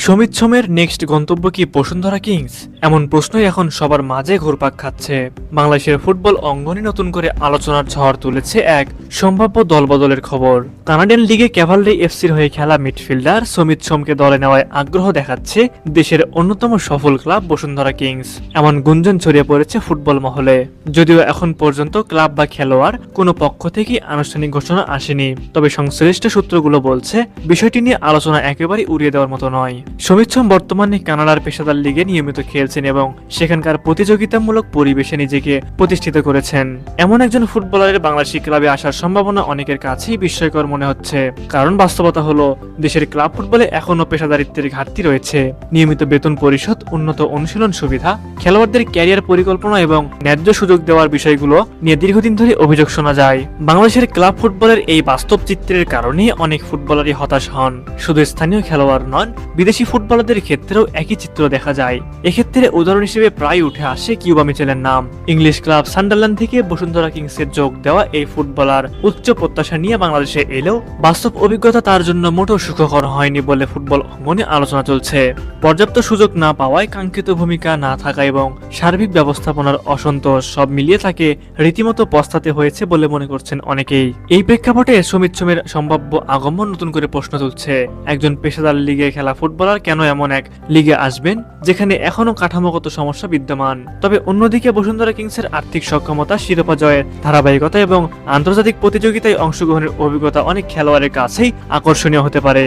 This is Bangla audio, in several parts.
সমিত সোমের নেক্সট গন্তব্য কি বসুন্ধরা কিংস? এমন প্রশ্নই এখন সবার মাঝে ঘুরপাক খাচ্ছে। বাংলাদেশের ফুটবল অঙ্গনে নতুন করে আলোচনার ঝড় তুলেছে এক সম্ভাব্য দলবদলের খবর। কানাডিয়ান লিগে ক্যাভালরি এফসির হয়ে খেলা মিডফিল্ডার সমিত সোমকে দলে নেওয়ায় আগ্রহ দেখাচ্ছে দেশের অন্যতম সফল ক্লাব বসুন্ধরা কিংস। এমন গুঞ্জন ছড়িয়ে পড়েছে ফুটবল মহলে। যদিও এখন পর্যন্ত ক্লাব বা খেলোয়াড় কোনো পক্ষ থেকেই আনুষ্ঠানিক ঘোষণা আসেনি, তবে সংশ্লিষ্ট সূত্রগুলো বলছে বিষয়টি নিয়ে আলোচনা একেবারেই উড়িয়ে দেওয়ার মতো নয়। সমিত সোম বর্তমানে কানাডার পেশাদার লিগে নিয়মিত খেলছেন এবং সেখানকার প্রতিযোগিতামূলক পরিবেশে নিজেকে প্রতিষ্ঠিত করেছেন। এমন একজন ফুটবলারের বাংলাদেশি ক্লাবে আসার সম্ভাবনা অনেকের কাছেই বিস্ময়কর মনে হচ্ছে, কারণ বাস্তবতা হলো দেশের ক্লাব ফুটবলে এখনো পেশাদারিত্বের ঘাটতি রয়েছে। নিয়মিত বেতন পরিশোধ, উন্নত অনুশীলন সুবিধা, খেলোয়াড়দের ক্যারিয়ার পরিকল্পনা এবং ন্যায্য সুযোগ দেওয়ার বিষয়গুলো নিয়ে দীর্ঘদিন ধরে অভিযোগ শোনা যায়। বাংলাদেশের ক্লাব ফুটবলের এই বাস্তব চিত্রের কারণে অনেক ফুটবলারই হতাশ হন। শুধু স্থানীয় খেলোয়াড় নন, বিদেশি ফুটবলারদের ক্ষেত্রেও একই চিত্র দেখা যায়। এক্ষেত্রে উদাহরণ হিসেবে প্রায় উঠে আসে কিউবা মিচেলের নাম। ইংলিশ ক্লাব সান্ডারল্যান্ড থেকে বসুন্ধরা কিংসে যোগ দেওয়া এই ফুটবলার উচ্চ প্রত্যাশা নিয়ে বাংলাদেশে এলেও বাস্তব অভিজ্ঞতা তার জন্য মোটেও সুখকর হয়নি বলে ফুটবল অঙ্গনে আলোচনা চলছে। পর্যাপ্ত সুযোগ না পাওয়ায়, কাঙ্ক্ষিত ভূমিকা না থাকা এবং সার্বিক ব্যবস্থাপনার অসন্তোষ সব মিলিয়ে তাকে রীতিমতো পস্তাতে হয়েছে বলে মনে করছেন অনেকেই। এই প্রেক্ষাপটে সমিত সোমের সম্ভাব্য আগমন নতুন করে প্রশ্ন তুলছে। একজন পেশাদার লিগে খেলা ফুটবলার কেন এমন এক লিগে আসবেন যেখানে এখনো কাঠামোগত সমস্যা বিদ্যমান? তবে অন্যদিকে বসুন্ধরা কিংসের আর্থিক সক্ষমতা, শিরোপা জয়ের ধারাবাহিকতা এবং আন্তর্জাতিক প্রতিযোগিতায় অংশগ্রহণের অভিজ্ঞতা অনেক খেলোয়াড়ের কাছেই আকর্ষণীয় হতে পারে।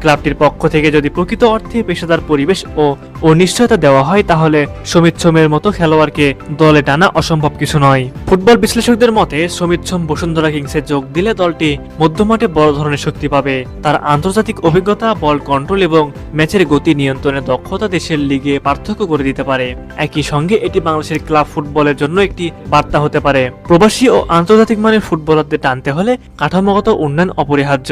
ক্লাবটির পক্ষ থেকে যদি প্রকৃত অর্থে পেশাদার পরিবেশ ও নিশ্চয়তা দেওয়া হয়, তাহলে সমিত সোমের মতো খেলোয়াড়কে দলে টানা অসম্ভব কিছু নয়। ফুটবল বিশ্লেষকদের মতে সমিত সোম বসুন্ধরা কিংসে যোগ দিলে দলটি মধ্যমাঠে বড় ধরনের শক্তি পাবে। তার আন্তর্জাতিক অভিজ্ঞতা, বল কন্ট্রোল এবং ম্যাচের গতি নিয়ন্ত্রণের দক্ষতা দেশের লিগে পার্থক্য করে দিতে পারে। একই সঙ্গে এটি বাংলাদেশের ক্লাব ফুটবলের জন্য একটি বার্তা হতে পারে। প্রবাসী ও আন্তর্জাতিক মানের ফুটবলারদের টানতে হলে কাঠামোগত উন্নয়ন অপরিহার্য।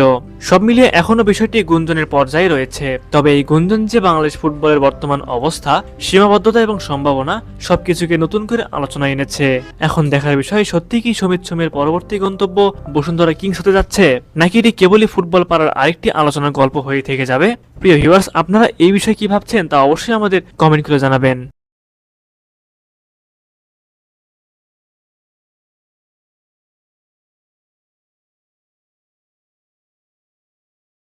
সব মিলিয়ে এখনো বিষয়টি গুঞ্জনের পর্যায়ে রয়েছে। তবে এই গুঞ্জন যে বাংলাদেশ ফুটবলের বর্তমান অবস্থা, সীমাবদ্ধতা এবং সম্ভাবনা সবকিছুকে নতুন করে আলোচনায় এনেছে। এখন দেখার বিষয়, সত্যি কি সমিত সোমের পরবর্তী গন্তব্য বসুন্ধরা কিংস হতে যাচ্ছে, নাকি এটি কেবলই ফুটবল পাড়ার আরেকটি আলোচনার গল্প হয়ে থেকে যাবে? প্রিয় ভিউয়ার্স, আপনারা এই বিষয়ে কি ভাবছেন তা অবশ্যই আমাদের কমেন্ট করে জানাবেন।